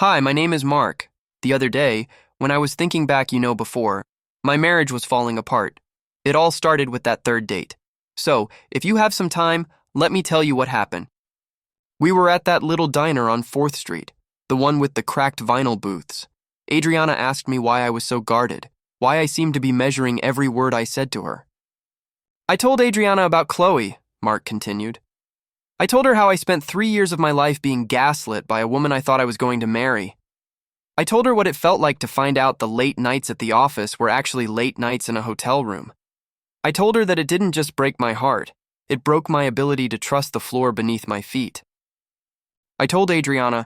Hi, my name is Mark. The other day, when I was thinking back, before, my marriage was falling apart. It all started with that third date. So, if you have some time, let me tell you what happened. We were at that little diner on 4th Street, the one with the cracked vinyl booths. Adriana asked me why I was so guarded, why I seemed to be measuring every word I said to her. I told Adriana about Chloe, Mark continued. I told her how I spent 3 years of my life being gaslit by a woman I thought I was going to marry. I told her what it felt like to find out the late nights at the office were actually late nights in a hotel room. I told her that it didn't just break my heart, it broke my ability to trust the floor beneath my feet. I told Adriana,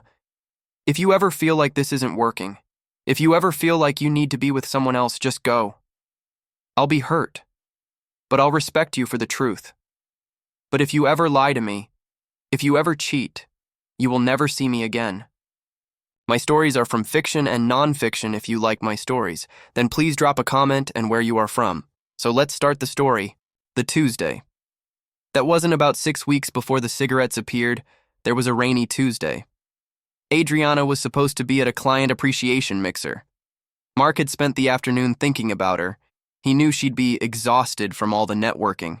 if you ever feel like this isn't working, if you ever feel like you need to be with someone else, just go. I'll be hurt, but I'll respect you for the truth. But if you ever lie to me, if you ever cheat, you will never see me again. My stories are from fiction and non-fiction. If you like my stories, then please drop a comment and where you are from. So let's start the story. The Tuesday. That wasn't about 6 weeks before the cigarettes appeared. There was a rainy Tuesday. Adriana was supposed to be at a client appreciation mixer. Mark had spent the afternoon thinking about her. He knew she'd be exhausted from all the networking.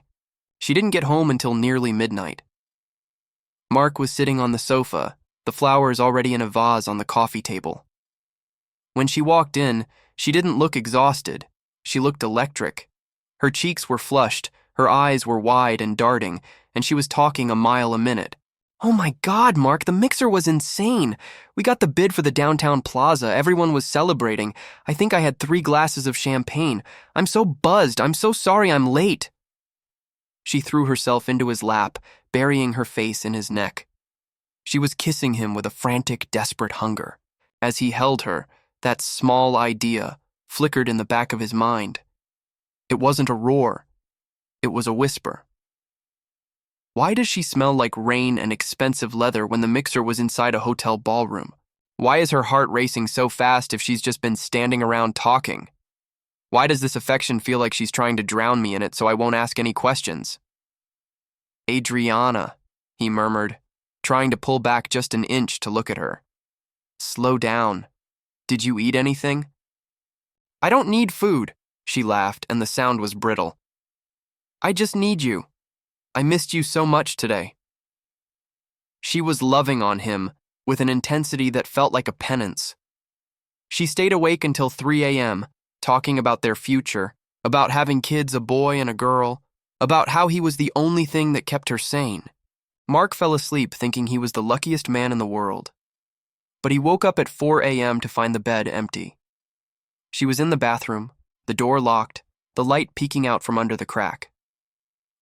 She didn't get home until nearly midnight. Mark was sitting on the sofa, the flowers already in a vase on the coffee table. When she walked in, she didn't look exhausted. She looked electric. Her cheeks were flushed, her eyes were wide and darting, and she was talking a mile a minute. Oh my God, Mark, the mixer was insane. We got the bid for the downtown plaza. Everyone was celebrating. I think I had 3 glasses of champagne. I'm so buzzed. I'm so sorry I'm late. She threw herself into his lap, burying her face in his neck. She was kissing him with a frantic, desperate hunger. As he held her, that small idea flickered in the back of his mind. It wasn't a roar. It was a whisper. Why does she smell like rain and expensive leather when the mixer was inside a hotel ballroom? Why is her heart racing so fast if she's just been standing around talking? Why does this affection feel like she's trying to drown me in it so I won't ask any questions? Adriana, he murmured, trying to pull back just an inch to look at her. Slow down. Did you eat anything? I don't need food, she laughed, and the sound was brittle. I just need you. I missed you so much today. She was loving on him with an intensity that felt like a penance. She stayed awake until 3 a.m., talking about their future, about having kids, a boy and a girl, about how he was the only thing that kept her sane. Mark fell asleep thinking he was the luckiest man in the world. But he woke up at 4 a.m. to find the bed empty. She was in the bathroom, the door locked, the light peeking out from under the crack.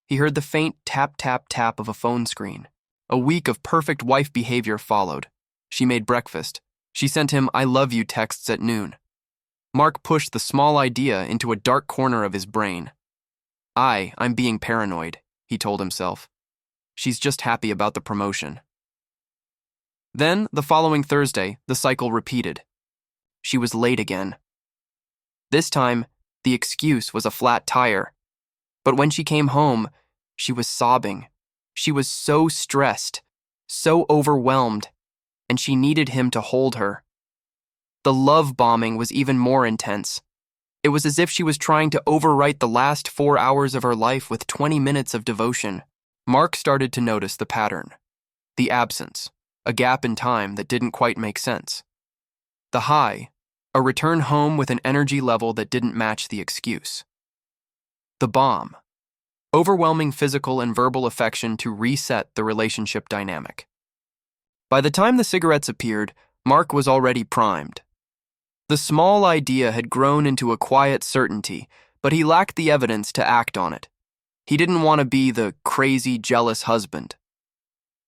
He heard the faint tap, tap, tap of a phone screen. A week of perfect wife behavior followed. She made breakfast. She sent him "I love you" texts at noon. Mark pushed the small idea into a dark corner of his brain. I'm being paranoid, he told himself. She's just happy about the promotion. Then, the following Thursday, the cycle repeated. She was late again. This time, the excuse was a flat tire. But when she came home, she was sobbing. She was so stressed, so overwhelmed, and she needed him to hold her. The love bombing was even more intense. It was as if she was trying to overwrite the last 4 hours of her life with 20 minutes of devotion. Mark started to notice the pattern. The absence, a gap in time that didn't quite make sense. The high, a return home with an energy level that didn't match the excuse. The bomb, overwhelming physical and verbal affection to reset the relationship dynamic. By the time the cigarettes appeared, Mark was already primed. The small idea had grown into a quiet certainty, but he lacked the evidence to act on it. He didn't want to be the crazy, jealous husband.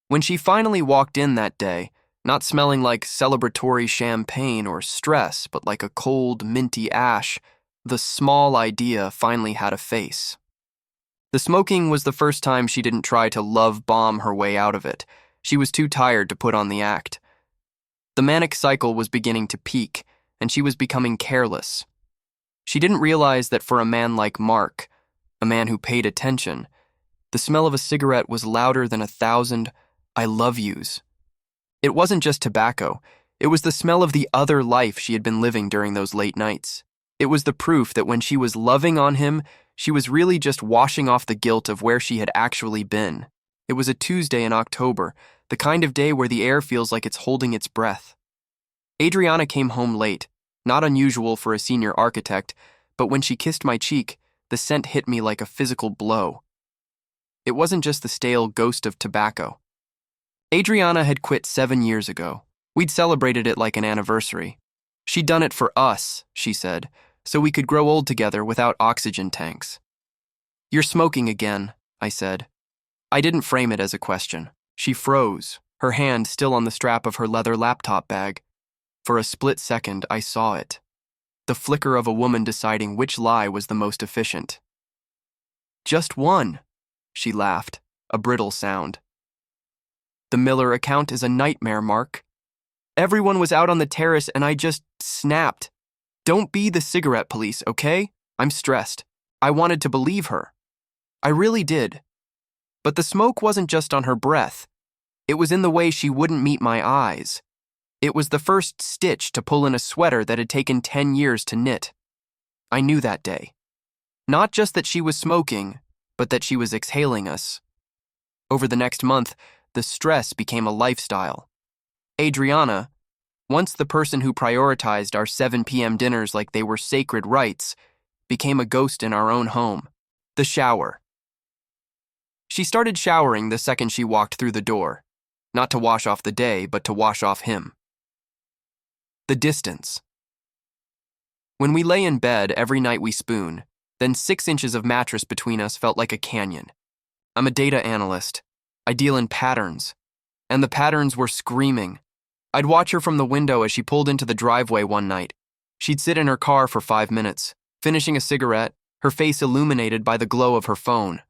When she finally walked in that day, not smelling like celebratory champagne or stress, but like a cold, minty ash, the small idea finally had a face. The smoking was the first time she didn't try to love bomb her way out of it. She was too tired to put on the act. The manic cycle was beginning to peak, and she was becoming careless. She didn't realize that for a man like Mark, a man who paid attention, the smell of a cigarette was louder than 1,000 "I love yous." It wasn't just tobacco, It was the smell of the other life she had been living during those late nights. It was the proof that when she was loving on him, she was really just washing off the guilt of where she had actually been. It was a Tuesday in October, the kind of day where the air feels like it's holding its breath. Adriana came home late, not unusual for a senior architect, but when she kissed my cheek, the scent hit me like a physical blow. It wasn't just the stale ghost of tobacco. Adriana had quit 7 years ago. We'd celebrated it like an anniversary. She'd done it for us, she said, so we could grow old together without oxygen tanks. "You're smoking again," I said. I didn't frame it as a question. She froze, her hand still on the strap of her leather laptop bag. For a split second, I saw it. The flicker of a woman deciding which lie was the most efficient. "Just one," she laughed, a brittle sound. "The Miller account is a nightmare, Mark. Everyone was out on the terrace and I just snapped. Don't be the cigarette police, okay? I'm stressed. I wanted to believe her. I really did. But the smoke wasn't just on her breath. It was in the way she wouldn't meet my eyes. It was the first stitch to pull in a sweater that had taken 10 years to knit. I knew that day. Not just that she was smoking, but that she was exhaling us. Over the next month, the stress became a lifestyle. Adriana, once the person who prioritized our 7 p.m. dinners like they were sacred rites, became a ghost in our own home. The shower. She started showering the second she walked through the door, not to wash off the day, but to wash off him. The distance. When we lay in bed every night we spoon, then 6 inches of mattress between us felt like a canyon. I'm a data analyst. I deal in patterns. And the patterns were screaming. I'd watch her from the window as she pulled into the driveway one night. She'd sit in her car for 5 minutes, finishing a cigarette, her face illuminated by the glow of her phone.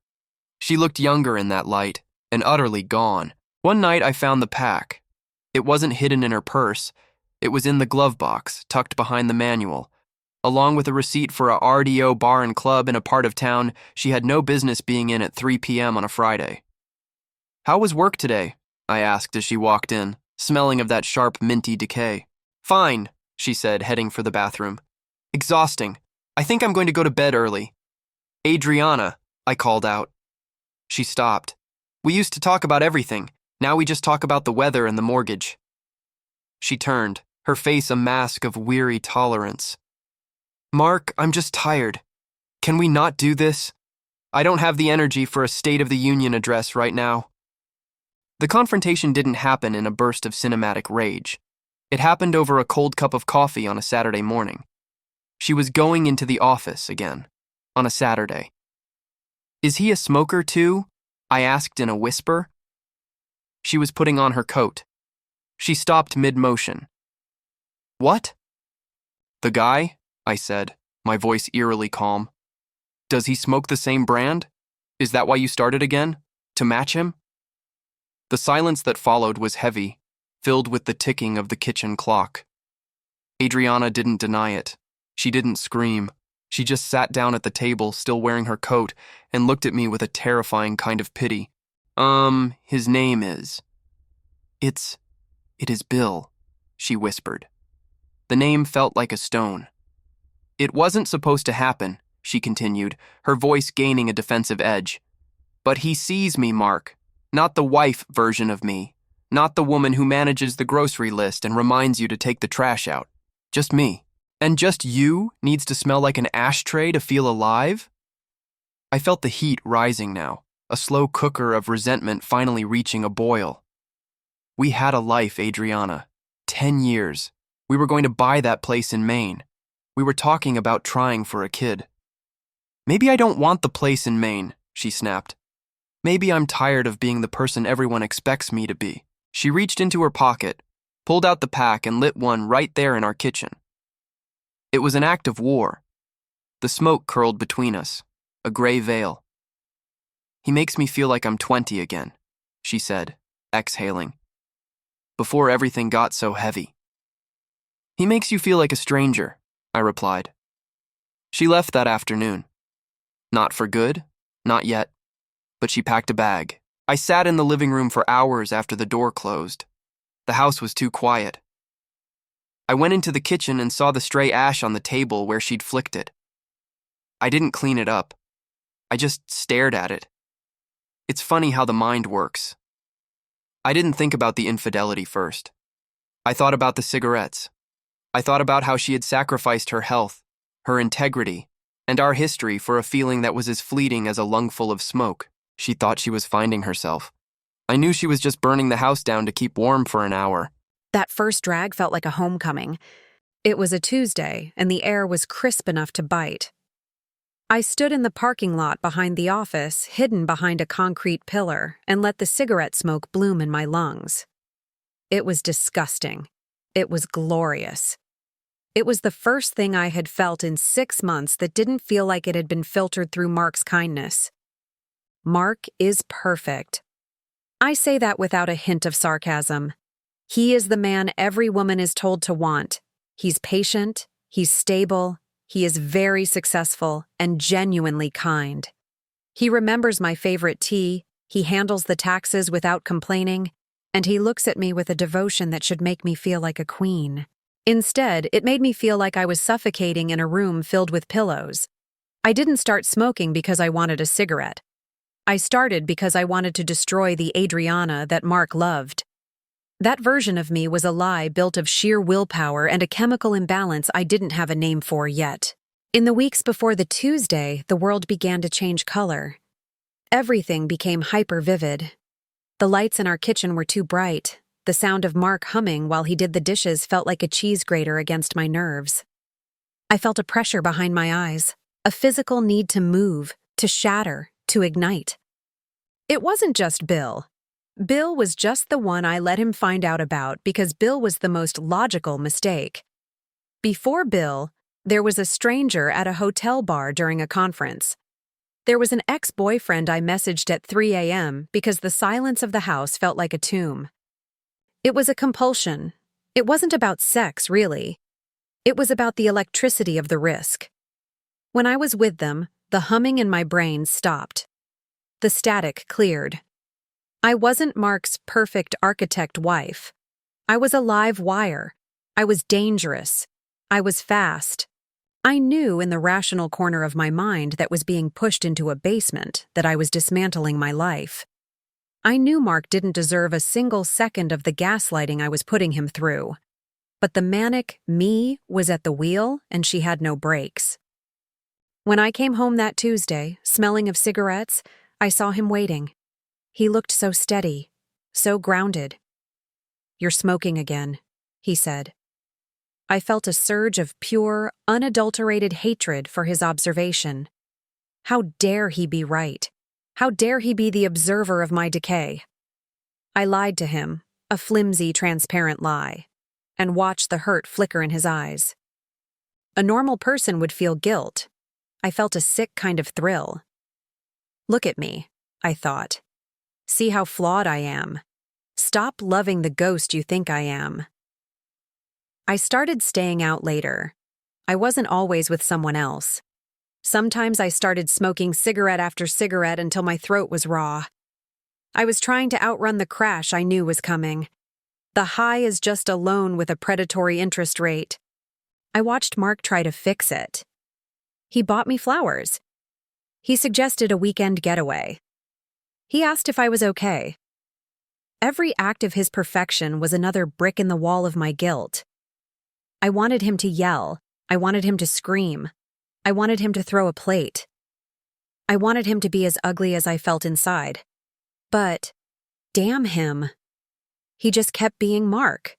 She looked younger in that light, and utterly gone. One night I found the pack. It wasn't hidden in her purse. It was in the glove box, tucked behind the manual, along with a receipt for a RDO bar and club in a part of town she had no business being in at 3 p.m. on a Friday. "How was work today?" I asked as she walked in, smelling of that sharp, minty decay. "Fine," she said, heading for the bathroom. "Exhausting. I think I'm going to go to bed early." "Adriana," I called out. She stopped. "We used to talk about everything. Now we just talk about the weather and the mortgage." She turned, her face a mask of weary tolerance. "Mark, I'm just tired. Can we not do this? I don't have the energy for a State of the Union address right now." The confrontation didn't happen in a burst of cinematic rage. It happened over a cold cup of coffee on a Saturday morning. She was going into the office again, on a Saturday. "Is he a smoker too?" I asked in a whisper. She was putting on her coat. She stopped mid-motion. "What?" "The guy," I said, my voice eerily calm. "Does he smoke the same brand? Is that why you started again? To match him?" The silence that followed was heavy, filled with the ticking of the kitchen clock. Adriana didn't deny it. She didn't scream. She just sat down at the table, still wearing her coat, and looked at me with a terrifying kind of pity. His name is... It is Bill," she whispered. The name felt like a stone. "It wasn't supposed to happen," she continued, her voice gaining a defensive edge. "But he sees me, Mark. Not the wife version of me. Not the woman who manages the grocery list and reminds you to take the trash out. Just me. And just you needs to smell like an ashtray to feel alive?" I felt the heat rising now, a slow cooker of resentment finally reaching a boil. We had a life, Adriana. 10 years. We were going to buy that place in Maine. We were talking about trying for a kid. "Maybe I don't want the place in Maine," she snapped. "Maybe I'm tired of being the person everyone expects me to be." She reached into her pocket, pulled out the pack, and lit one right there in our kitchen. It was an act of war. The smoke curled between us, a gray veil. "He makes me feel like I'm 20 again," she said, exhaling. "Before everything got so heavy." "He makes you feel like a stranger," I replied. She left that afternoon. Not for good, not yet, but she packed a bag. I sat in the living room for hours after the door closed. The house was too quiet. I went into the kitchen and saw the stray ash on the table where she'd flicked it. I didn't clean it up. I just stared at it. It's funny how the mind works. I didn't think about the infidelity first. I thought about the cigarettes. I thought about how she had sacrificed her health, her integrity, and our history for a feeling that was as fleeting as a lungful of smoke. She thought she was finding herself. I knew she was just burning the house down to keep warm for an hour. That first drag felt like a homecoming. It was a Tuesday, and the air was crisp enough to bite. I stood in the parking lot behind the office, hidden behind a concrete pillar, and let the cigarette smoke bloom in my lungs. It was disgusting. It was glorious. It was the first thing I had felt in 6 months that didn't feel like it had been filtered through Mark's kindness. Mark is perfect. I say that without a hint of sarcasm. He is the man every woman is told to want. He's patient, he's stable, he is very successful, and genuinely kind. He remembers my favorite tea, he handles the taxes without complaining, and he looks at me with a devotion that should make me feel like a queen. Instead, it made me feel like I was suffocating in a room filled with pillows. I didn't start smoking because I wanted a cigarette. I started because I wanted to destroy the Adriana that Mark loved. That version of me was a lie built of sheer willpower and a chemical imbalance I didn't have a name for yet. In the weeks before the Tuesday, the world began to change color. Everything became hyper-vivid. The lights in our kitchen were too bright. The sound of Mark humming while he did the dishes felt like a cheese grater against my nerves. I felt a pressure behind my eyes, a physical need to move, to shatter, to ignite. It wasn't just Bill. Bill was just the one I let him find out about because Bill was the most logical mistake. Before Bill, there was a stranger at a hotel bar during a conference. There was an ex-boyfriend I messaged at 3 a.m. because the silence of the house felt like a tomb. It was a compulsion. It wasn't about sex, really. It was about the electricity of the risk. When I was with them, the humming in my brain stopped. The static cleared. I wasn't Mark's perfect architect wife. I was a live wire. I was dangerous. I was fast. I knew in the rational corner of my mind that was being pushed into a basement that I was dismantling my life. I knew Mark didn't deserve a single second of the gaslighting I was putting him through. But the manic me was at the wheel, and she had no brakes. When I came home that Tuesday, smelling of cigarettes, I saw him waiting. He looked so steady, so grounded. "You're smoking again," he said. I felt a surge of pure, unadulterated hatred for his observation. How dare he be right? How dare he be the observer of my decay? I lied to him, a flimsy, transparent lie, and watched the hurt flicker in his eyes. A normal person would feel guilt. I felt a sick kind of thrill. Look at me, I thought. See how flawed I am. Stop loving the ghost you think I am. I started staying out later. I wasn't always with someone else. Sometimes I started smoking cigarette after cigarette until my throat was raw. I was trying to outrun the crash I knew was coming. The high is just a loan with a predatory interest rate. I watched Mark try to fix it. He bought me flowers. He suggested a weekend getaway. He asked if I was okay. Every act of his perfection was another brick in the wall of my guilt. I wanted him to yell. I wanted him to scream. I wanted him to throw a plate. I wanted him to be as ugly as I felt inside. But, damn him. He just kept being Mark.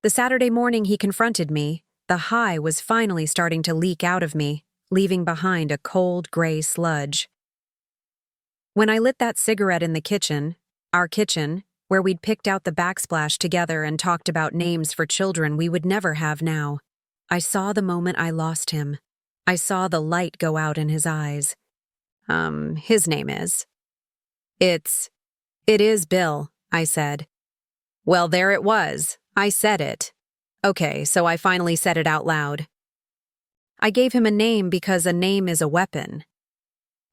The Saturday morning he confronted me, the high was finally starting to leak out of me, leaving behind a cold, gray sludge. When I lit that cigarette in the kitchen, our kitchen, where we'd picked out the backsplash together and talked about names for children we would never have now, I saw the moment I lost him. I saw the light go out in his eyes. His name is. It is Bill, I said. Well, there it was. I said it. Okay, so I finally said it out loud. I gave him a name because a name is a weapon.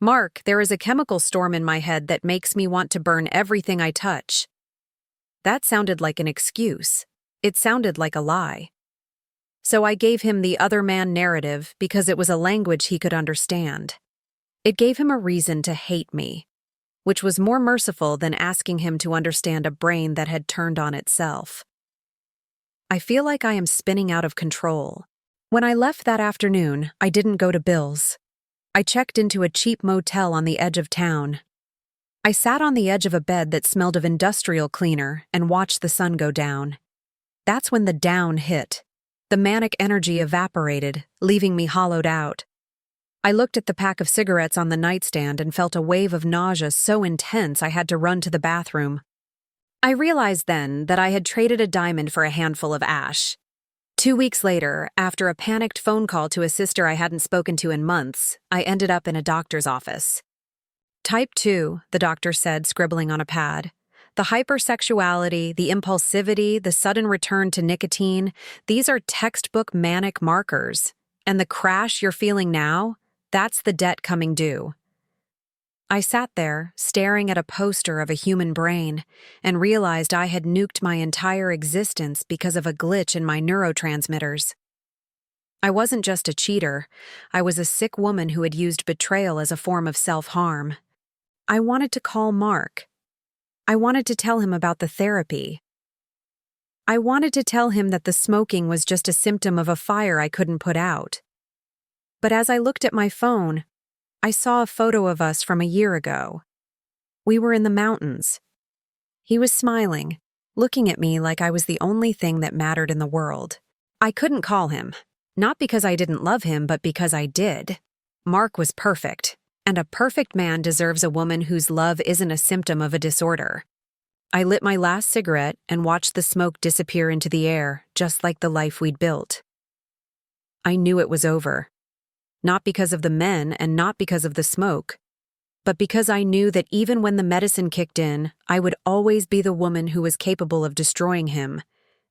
Mark, there is a chemical storm in my head that makes me want to burn everything I touch. That sounded like an excuse, It sounded like a lie. So I gave him the other man narrative because it was a language he could understand. It gave him a reason to hate me, which was more merciful than asking him to understand a brain that had turned on itself. I feel like I am spinning out of control. When I left that afternoon, I didn't go to Bill's. I checked into a cheap motel on the edge of town. I sat on the edge of a bed that smelled of industrial cleaner and watched the sun go down. That's when the down hit. The manic energy evaporated, leaving me hollowed out. I looked at the pack of cigarettes on the nightstand and felt a wave of nausea so intense I had to run to the bathroom. I realized then that I had traded a diamond for a handful of ash. 2 weeks later, after a panicked phone call to a sister I hadn't spoken to in months, I ended up in a doctor's office. Type 2, the doctor said, scribbling on a pad. The hypersexuality, the impulsivity, the sudden return to nicotine, these are textbook manic markers. And the crash you're feeling now, that's the debt coming due. I sat there, staring at a poster of a human brain, and realized I had nuked my entire existence because of a glitch in my neurotransmitters. I wasn't just a cheater, I was a sick woman who had used betrayal as a form of self-harm. I wanted to call Mark. I wanted to tell him about the therapy. I wanted to tell him that the smoking was just a symptom of a fire I couldn't put out. But as I looked at my phone, I saw a photo of us from a year ago. We were in the mountains. He was smiling, looking at me like I was the only thing that mattered in the world. I couldn't call him, not because I didn't love him, but because I did. Mark was perfect, and a perfect man deserves a woman whose love isn't a symptom of a disorder. I lit my last cigarette and watched the smoke disappear into the air, just like the life we'd built. I knew it was over. Not because of the men and not because of the smoke, but because I knew that even when the medicine kicked in, I would always be the woman who was capable of destroying him,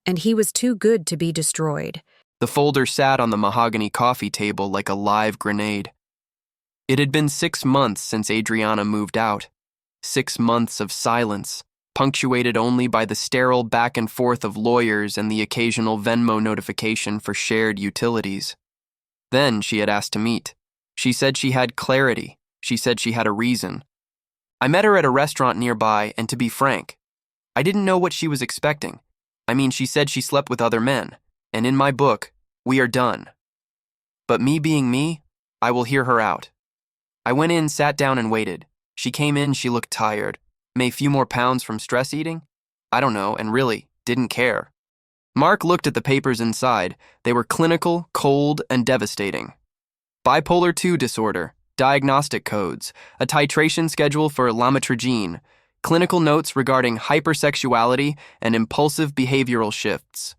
and he was too good to be destroyed. The folder sat on the mahogany coffee table like a live grenade. It had been 6 months since Adriana moved out. 6 months of silence, punctuated only by the sterile back and forth of lawyers and the occasional Venmo notification for shared utilities. Then she had asked to meet. She said she had clarity. She said she had a reason. I met her at a restaurant nearby, and to be frank, I didn't know what she was expecting. I mean, she said she slept with other men, and in my book, we are done. But me being me, I will hear her out. I went in, sat down, and waited. She came in, she looked tired. May a few more pounds from stress eating? I don't know, and really, didn't care. Mark looked at the papers inside. They were clinical, cold, and devastating. Bipolar II disorder, diagnostic codes, a titration schedule for lamotrigine, clinical notes regarding hypersexuality and impulsive behavioral shifts.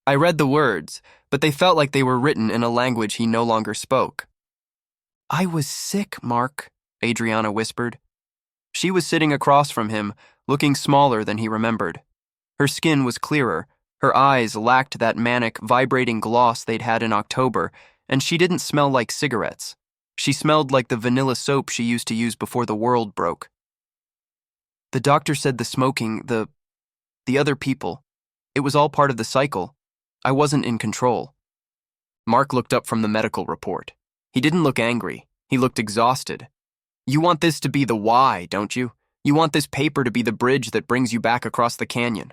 I read the words, but they felt like they were written in a language he no longer spoke. I was sick, Mark, Adriana whispered. She was sitting across from him, looking smaller than he remembered. Her skin was clearer. Her eyes lacked that manic, vibrating gloss they'd had in October, and she didn't smell like cigarettes. She smelled like the vanilla soap she used to use before the world broke. The doctor said the smoking, the other people, it was all part of the cycle. I wasn't in control. Mark looked up from the medical report. He didn't look angry. He looked exhausted. You want this to be the why, don't you? You want this paper to be the bridge that brings you back across the canyon.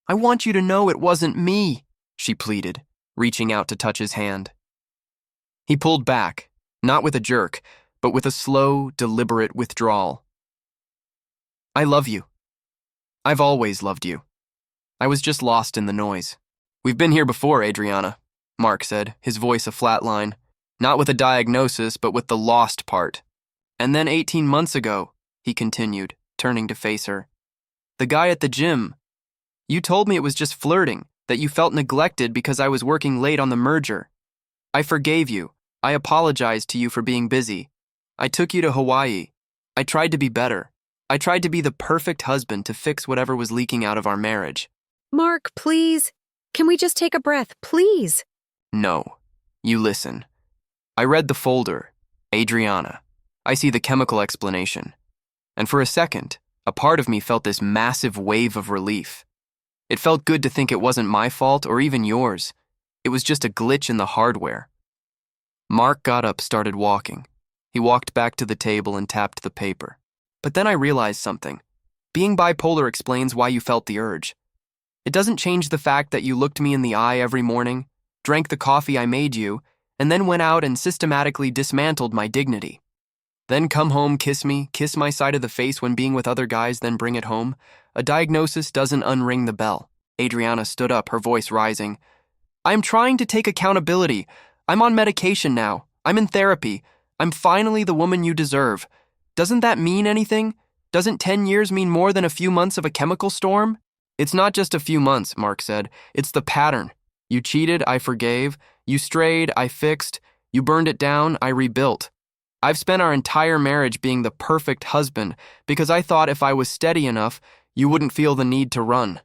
I want you to know it wasn't me, she pleaded, reaching out to touch his hand. He pulled back, not with a jerk, but with a slow, deliberate withdrawal. I love you. I've always loved you. I was just lost in the noise. We've been here before, Adriana, Mark said, his voice a flat line, not with a diagnosis, but with the lost part. And then 18 months ago, he continued, turning to face her. The guy at the gym. You told me it was just flirting, that you felt neglected because I was working late on the merger. I forgave you. I apologized to you for being busy. I took you to Hawaii. I tried to be better. I tried to be the perfect husband to fix whatever was leaking out of our marriage. Mark, please. Can we just take a breath, please? No. You listen. I read the folder. Adriana. I see the chemical explanation. And for a second, a part of me felt this massive wave of relief. It felt good to think it wasn't my fault or even yours. It was just a glitch in the hardware. Mark got up, started walking. He walked back to the table and tapped the paper. But then I realized something. Being bipolar explains why you felt the urge. It doesn't change the fact that you looked me in the eye every morning, drank the coffee I made you, and then went out and systematically dismantled my dignity. Then come home, kiss me, kiss my side of the face when being with other guys, then bring it home. A diagnosis doesn't unring the bell. Adriana stood up, her voice rising. I'm trying to take accountability. I'm on medication now. I'm in therapy. I'm finally the woman you deserve. Doesn't that mean anything? Doesn't 10 years mean more than a few months of a chemical storm? It's not just a few months, Mark said. It's the pattern. You cheated, I forgave. You strayed, I fixed. You burned it down, I rebuilt. I've spent our entire marriage being the perfect husband because I thought if I was steady enough, you wouldn't feel the need to run.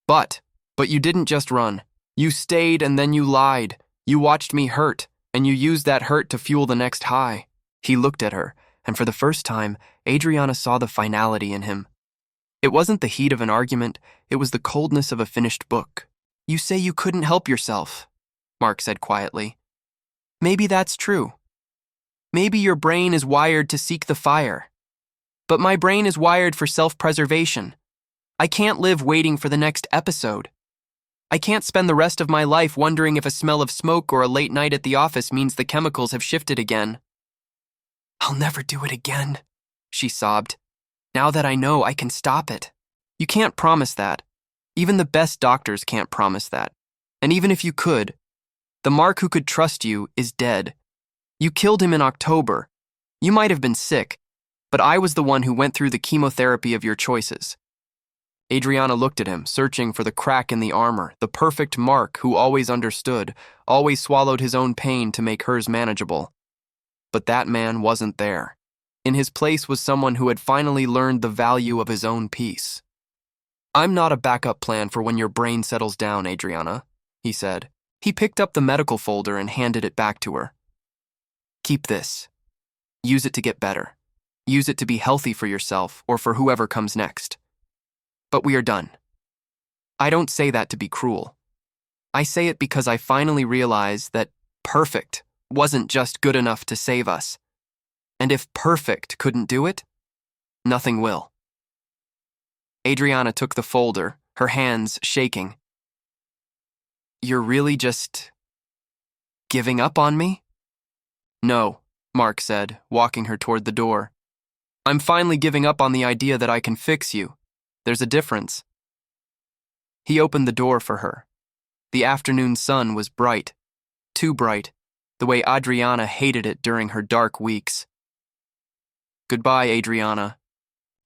But you didn't just run. You stayed and then you lied. You watched me hurt, and you used that hurt to fuel the next high. He looked at her, and for the first time, Adriana saw the finality in him. It wasn't the heat of an argument, it was the coldness of a finished book. You say you couldn't help yourself, Mark said quietly. Maybe that's true. Maybe your brain is wired to seek the fire. But my brain is wired for self-preservation. I can't live waiting for the next episode. I can't spend the rest of my life wondering if a smell of smoke or a late night at the office means the chemicals have shifted again. I'll never do it again, she sobbed. Now that I know, I can stop it. You can't promise that. Even the best doctors can't promise that. And even if you could, the Mark who could trust you is dead. You killed him in October. You might have been sick, but I was the one who went through the chemotherapy of your choices. Adriana looked at him, searching for the crack in the armor, the perfect Mark who always understood, always swallowed his own pain to make hers manageable. But that man wasn't there. In his place was someone who had finally learned the value of his own peace. I'm not a backup plan for when your brain settles down, Adriana, he said. He picked up the medical folder and handed it back to her. Keep this. Use it to get better. Use it to be healthy for yourself or for whoever comes next. But we are done. I don't say that to be cruel. I say it because I finally realized that perfect wasn't just good enough to save us. And if perfect couldn't do it, nothing will. Adriana took the folder, her hands shaking. You're really just giving up on me? No, Mark said, walking her toward the door. I'm finally giving up on the idea that I can fix you. There's a difference. He opened the door for her. The afternoon sun was bright, too bright, the way Adriana hated it during her dark weeks. Goodbye, Adriana.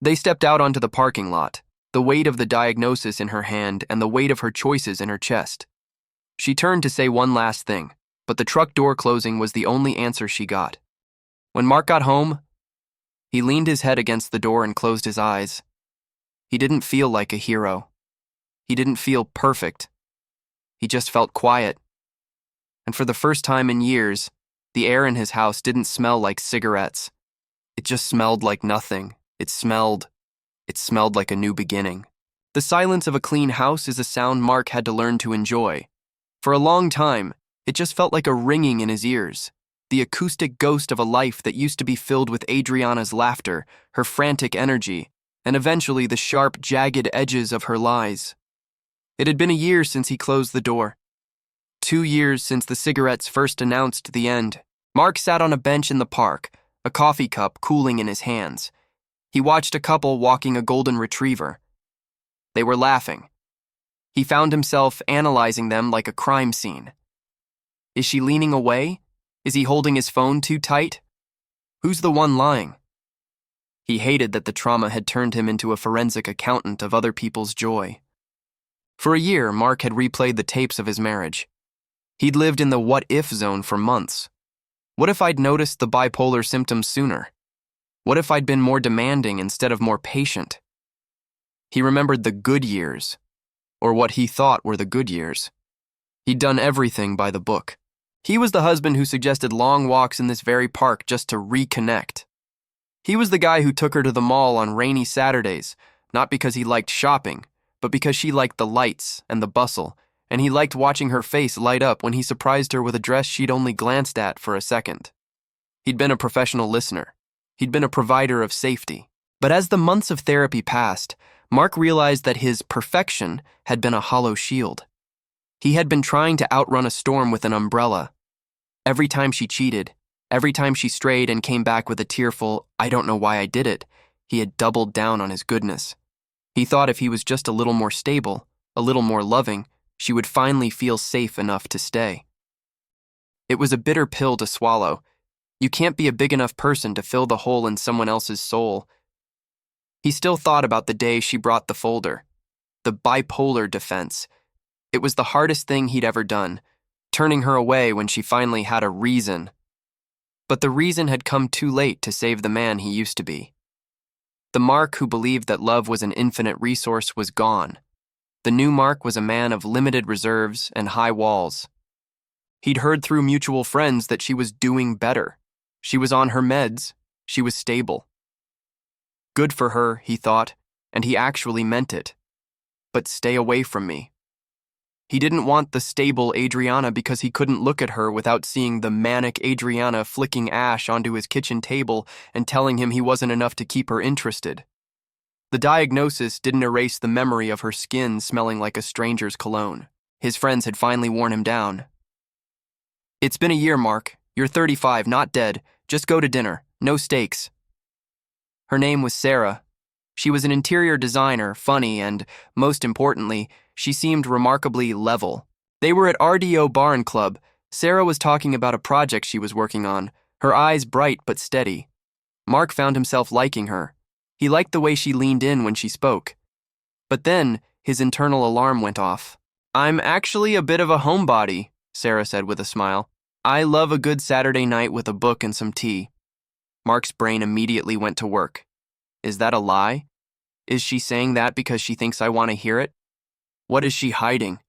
They stepped out onto the parking lot, the weight of the diagnosis in her hand and the weight of her choices in her chest. She turned to say one last thing, but the truck door closing was the only answer she got. When Mark got home, he leaned his head against the door and closed his eyes. He didn't feel like a hero. He didn't feel perfect. He just felt quiet. And for the first time in years, the air in his house didn't smell like cigarettes. It just smelled like nothing. It smelled like a new beginning. The silence of a clean house is a sound Mark had to learn to enjoy. For a long time, it just felt like a ringing in his ears, the acoustic ghost of a life that used to be filled with Adriana's laughter, her frantic energy, and eventually the sharp, jagged edges of her lies. It had been a year since he closed the door. 2 years since the cigarettes first announced the end. Mark sat on a bench in the park, a coffee cup cooling in his hands. He watched a couple walking a golden retriever. They were laughing. He found himself analyzing them like a crime scene. Is she leaning away? Is he holding his phone too tight? Who's the one lying? He hated that the trauma had turned him into a forensic accountant of other people's joy. For a year, Mark had replayed the tapes of his marriage. He'd lived in the what-if zone for months. What if I'd noticed the bipolar symptoms sooner? What if I'd been more demanding instead of more patient? He remembered the good years, or what he thought were the good years. He'd done everything by the book. He was the husband who suggested long walks in this very park just to reconnect. He was the guy who took her to the mall on rainy Saturdays, not because he liked shopping, but because she liked the lights and the bustle, and he liked watching her face light up when he surprised her with a dress she'd only glanced at for a second. He'd been a professional listener. He'd been a provider of safety. But as the months of therapy passed, Mark realized that his perfection had been a hollow shield. He had been trying to outrun a storm with an umbrella. Every time she cheated, every time she strayed and came back with a tearful, "I don't know why I did it," he had doubled down on his goodness. He thought if he was just a little more stable, a little more loving, she would finally feel safe enough to stay. It was a bitter pill to swallow. You can't be a big enough person to fill the hole in someone else's soul. He still thought about the day she brought the folder, the bipolar defense. It was the hardest thing he'd ever done, turning her away when she finally had a reason. But the reason had come too late to save the man he used to be. The Mark who believed that love was an infinite resource was gone. The new Mark was a man of limited reserves and high walls. He'd heard through mutual friends that she was doing better. She was on her meds. She was stable. Good for her, he thought, and he actually meant it. But stay away from me. He didn't want the stable Adriana because he couldn't look at her without seeing the manic Adriana flicking ash onto his kitchen table and telling him he wasn't enough to keep her interested. The diagnosis didn't erase the memory of her skin smelling like a stranger's cologne. His friends had finally worn him down. "It's been a year, Mark. You're 35, not dead. Just go to dinner. No stakes." Her name was Sarah. She was an interior designer, funny, and, most importantly, she seemed remarkably level. They were at RDO Barn Club. Sarah was talking about a project she was working on, her eyes bright but steady. Mark found himself liking her. He liked the way she leaned in when she spoke. But then, his internal alarm went off. "I'm actually a bit of a homebody," Sarah said with a smile. "I love a good Saturday night with a book and some tea." Mark's brain immediately went to work. Is that a lie? Is she saying that because she thinks I want to hear it? What is she hiding?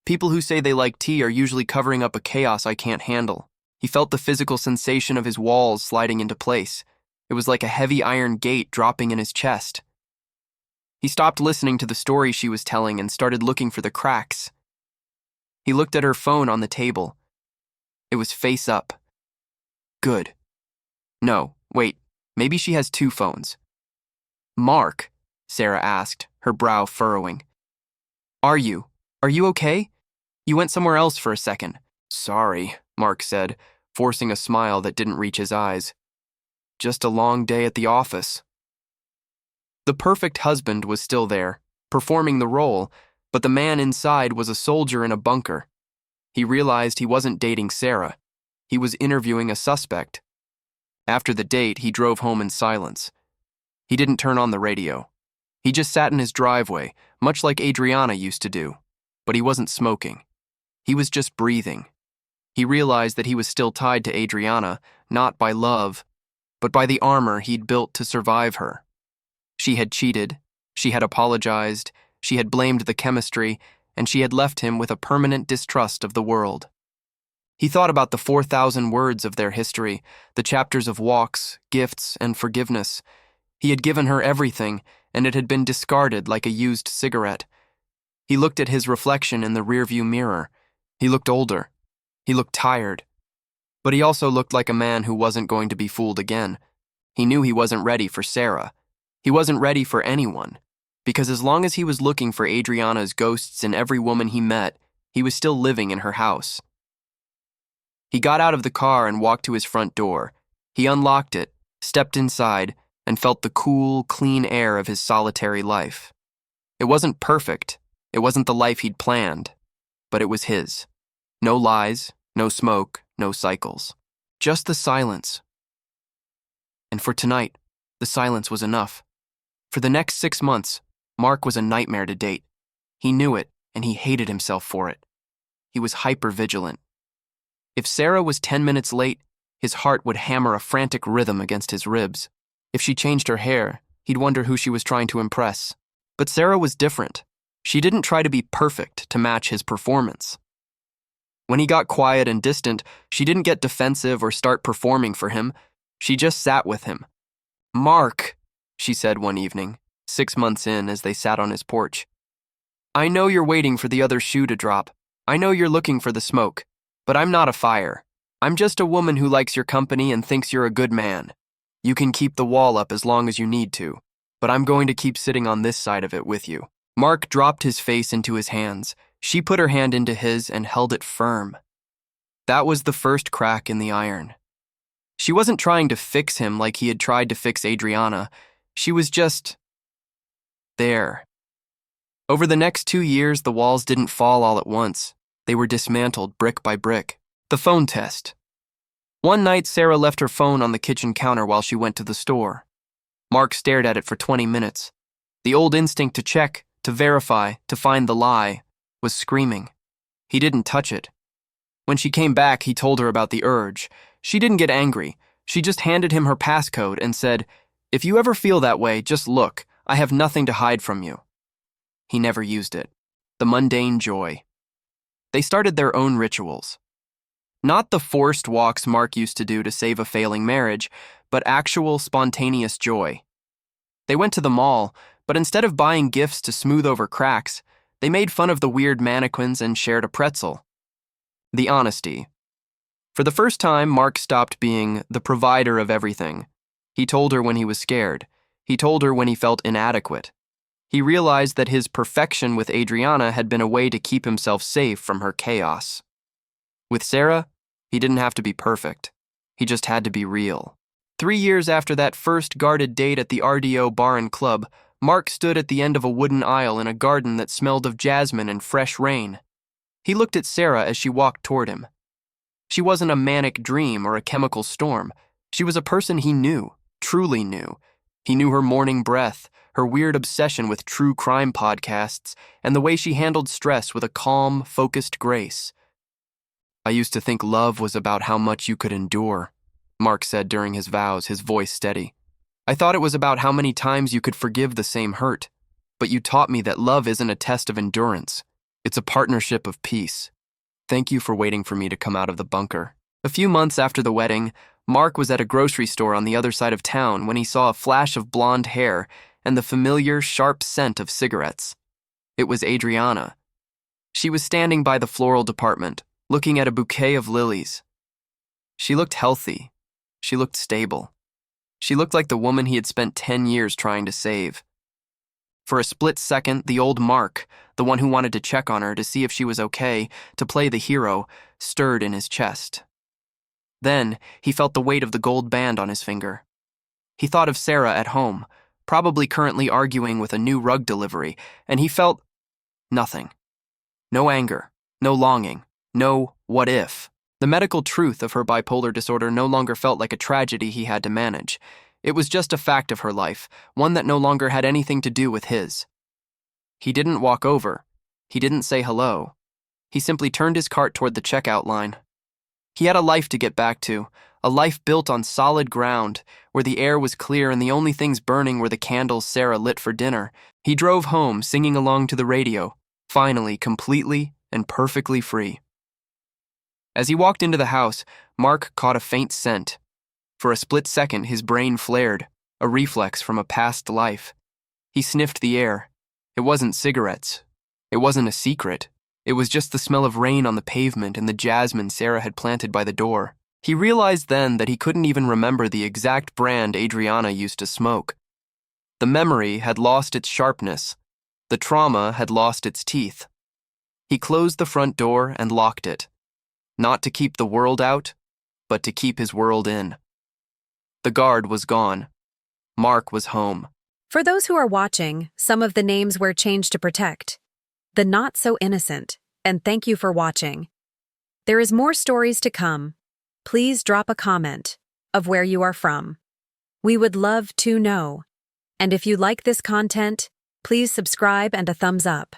People who say they like tea are usually covering up a chaos I can't handle. He felt the physical sensation of his walls sliding into place. It was like a heavy iron gate dropping in his chest. He stopped listening to the story she was telling and started looking for the cracks. He looked at her phone on the table. It was face up. Good. No, wait, maybe she has two phones. "Mark," Sarah asked, her brow furrowing. Are you okay? You went somewhere else for a second." "Sorry," Mark said, forcing a smile that didn't reach his eyes. "Just a long day at the office." The perfect husband was still there, performing the role, but the man inside was a soldier in a bunker. He realized he wasn't dating Sarah. He was interviewing a suspect. After the date, he drove home in silence. He didn't turn on the radio. He just sat in his driveway, much like Adriana used to do. But he wasn't smoking. He was just breathing. He realized that he was still tied to Adriana, not by love, but by the armor he'd built to survive her. She had cheated, she had apologized, she had blamed the chemistry, and she had left him with a permanent distrust of the world. He thought about the 4,000 words of their history, the chapters of walks, gifts, and forgiveness. He had given her everything, and it had been discarded like a used cigarette. He looked at his reflection in the rearview mirror. He looked older. He looked tired. But he also looked like a man who wasn't going to be fooled again. He knew he wasn't ready for Sarah. He wasn't ready for anyone. Because as long as he was looking for Adriana's ghosts in every woman he met, he was still living in her house. He got out of the car and walked to his front door. He unlocked it, stepped inside, and felt the cool, clean air of his solitary life. It wasn't perfect. It wasn't the life he'd planned. But it was his. No lies, no smoke, no cycles. Just the silence. And for tonight, the silence was enough. For the next 6 months, Mark was a nightmare to date. He knew it, and he hated himself for it. He was hyper-vigilant. If Sarah was 10 minutes late, his heart would hammer a frantic rhythm against his ribs. If she changed her hair, he'd wonder who she was trying to impress. But Sarah was different. She didn't try to be perfect to match his performance. When he got quiet and distant, she didn't get defensive or start performing for him. She just sat with him. "Mark," she said one evening, 6 months in as they sat on his porch. I know you're waiting for the other shoe to drop. I know you're looking for the smoke. But I'm not a fire. I'm just a woman who likes your company and thinks you're a good man. You can keep the wall up as long as you need to, but I'm going to keep sitting on this side of it with you." Mark dropped his face into his hands. She put her hand into his and held it firm. That was the first crack in the iron. She wasn't trying to fix him like he had tried to fix Adriana. She was just there. Over the next 2 years, the walls didn't fall all at once. They were dismantled brick by brick. The phone test. One night, Sarah left her phone on the kitchen counter while she went to the store. Mark stared at it for 20 minutes. The old instinct to check, to verify, to find the lie, was screaming. He didn't touch it. When she came back, he told her about the urge. She didn't get angry. She just handed him her passcode and said, "If you ever feel that way, just look. I have nothing to hide from you." He never used it. The mundane joy. They started their own rituals. Not the forced walks Mark used to do to save a failing marriage, but actual spontaneous joy. They went to the mall, but instead of buying gifts to smooth over cracks, they made fun of the weird mannequins and shared a pretzel. The honesty. For the first time, Mark stopped being the provider of everything. He told her when he was scared. He told her when he felt inadequate. He realized that his perfection with Adriana had been a way to keep himself safe from her chaos. With Sarah, he didn't have to be perfect. He just had to be real. 3 years after that first guarded date at the RDO Bar and Club, Mark stood at the end of a wooden aisle in a garden that smelled of jasmine and fresh rain. He looked at Sarah as she walked toward him. She wasn't a manic dream or a chemical storm. She was a person he knew, truly knew. He knew her morning breath, her weird obsession with true crime podcasts, and the way she handled stress with a calm, focused grace. "I used to think love was about how much you could endure," Mark said during his vows, his voice steady. "I thought it was about how many times you could forgive the same hurt. But you taught me that love isn't a test of endurance. It's a partnership of peace. Thank you for waiting for me to come out of the bunker." A few months after the wedding, Mark was at a grocery store on the other side of town when he saw a flash of blonde hair and the familiar, sharp scent of cigarettes. It was Adriana. She was standing by the floral department, looking at a bouquet of lilies. She looked healthy. She looked stable. She looked like the woman he had spent 10 years trying to save. For a split second, the old Mark, the one who wanted to check on her to see if she was okay, to play the hero, stirred in his chest. Then, he felt the weight of the gold band on his finger. He thought of Sarah at home, probably currently arguing with a new rug delivery, and he felt nothing. No anger, no longing, no what if. The medical truth of her bipolar disorder no longer felt like a tragedy he had to manage. It was just a fact of her life, one that no longer had anything to do with his. He didn't walk over. He didn't say hello. He simply turned his cart toward the checkout line. He had a life to get back to, a life built on solid ground, where the air was clear and the only things burning were the candles Sarah lit for dinner. He drove home, singing along to the radio, finally completely and perfectly free. As he walked into the house, Mark caught a faint scent. For a split second, his brain flared, a reflex from a past life. He sniffed the air. It wasn't cigarettes. It wasn't a secret. It was just the smell of rain on the pavement and the jasmine Sarah had planted by the door. He realized then that he couldn't even remember the exact brand Adriana used to smoke. The memory had lost its sharpness. The trauma had lost its teeth. He closed the front door and locked it. Not to keep the world out, but to keep his world in. The guard was gone. Mark was home. For those who are watching, some of the names were changed to protect the not so innocent, and thank you for watching. There is more stories to come. Please drop a comment of where you are from. We would love to know. And if you like this content, please subscribe and a thumbs up.